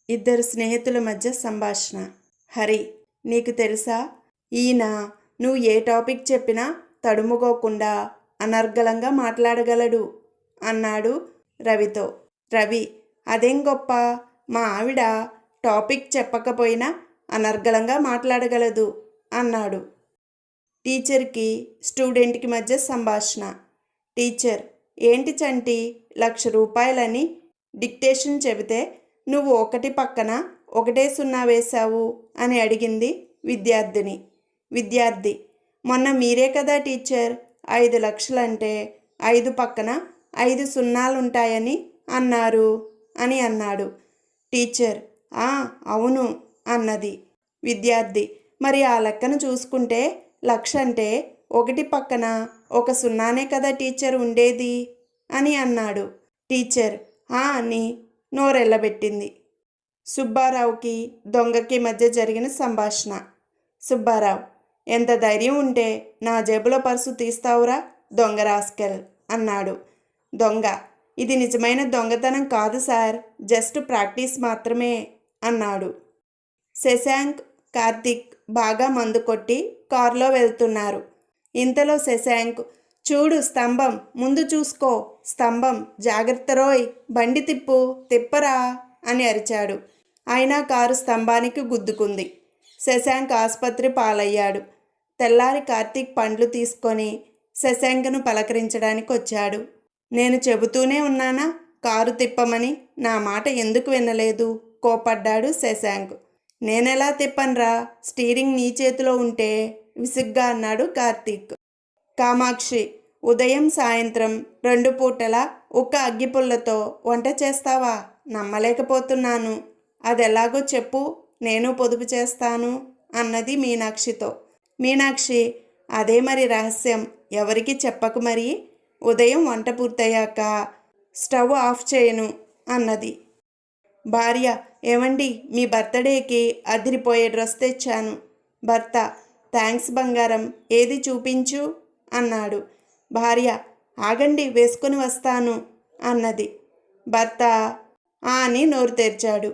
ఇద్దరు స్నేహితుల మధ్య సంభాషణ. హరి, నీకు తెలుసా, ఈయన నువ్వు ఏ టాపిక్ చెప్పినా తడుముకోకుండా అనర్గళంగా మాట్లాడగలడు అన్నాడు రవితో. రవి, అదేం గొప్ప, మా ఆవిడ టాపిక్ చెప్పకపోయినా అనర్గళంగా మాట్లాడగలదు అన్నాడు. టీచర్కి స్టూడెంట్కి మధ్య సంభాషణ. టీచర్, ఏంటి చంటి, 1,00,000 రూపాయలని డిక్టేషన్ చెబితే నువ్వు ఒకటి పక్కన ఒకటే సున్నా వేశావు అని అడిగింది విద్యార్థిని. విద్యార్థి, మొన్న మీరే కదా టీచర్ 5,00,000 అంటే 5 పక్కన 5 సున్నాలుంటాయని అన్నారు అని అన్నాడు. టీచర్, అవును అన్నది. విద్యార్థి, మరి ఆ లెక్కను చూసుకుంటే 1,00,000 అంటే ఒకటి పక్కన ఒక సున్నానే కదా టీచర్ ఉండేది అని అన్నాడు. టీచర్ అని నోరెళ్ళబెట్టింది. సుబ్బారావుకి దొంగకి మధ్య జరిగిన సంభాషణ. సుబ్బారావు, ఎంత ధైర్యం ఉంటే నా జేబులో పర్సు తీస్తావురా దొంగ రాస్కెల్ అన్నాడు. దొంగ, ఇది నిజమైన దొంగతనం కాదు సార్, జస్ట్ ప్రాక్టీస్ మాత్రమే అన్నాడు. శశాంక్, కార్తీక్ బాగా మందు కొట్టి కారులో వెళ్తున్నారు. ఇంతలో శశాంక్, చూడు స్తంభం, ముందు చూసుకో స్తంభం, జాగ్రత్త రోయ్, బండి తిప్పరా అని అరిచాడు. అయినా కారు స్తంభానికి గుద్దుకుంది. శశాంక్ ఆసుపత్రి పాలయ్యాడు. తెల్లారి కార్తీక్ పండ్లు తీసుకొని శశాంక్ను పలకరించడానికి వచ్చాడు. నేను చెబుతూనే ఉన్నానా కారు తిప్పమని, నా మాట ఎందుకు వినలేదు కోపడ్డాడు శశాంక్. నేనెలా తిప్పన్రా, స్టీరింగ్ నీ చేతిలో ఉంటే విసుగ్గా అన్నాడు కార్తీక్. కామాక్షి, ఉదయం సాయంత్రం 2 పూటలా ఒక్క అగ్గిపుల్లతో వంట చేస్తావా, నమ్మలేకపోతున్నాను. అదెలాగో చెప్పు, నేను పొదుపు చేస్తాను అన్నది మీనాక్షితో. మీనాక్షి, అదే మరి రహస్యం, ఎవరికి చెప్పకు మరి, ఉదయం వంట పూర్తయ్యాక స్టవ్ ఆఫ్ చేయను అన్నది. భార్య, ఏమండి, మీ బర్త్డేకి అదిరిపోయే డ్రెస్ తెచ్చాను. భర్త, థ్యాంక్స్ బంగారం, ఏది చూపించు అన్నాడు. భార్య, ఆగండి వేసుకొని వస్తాను అన్నది. భర్త అని నోరు తెరిచాడు.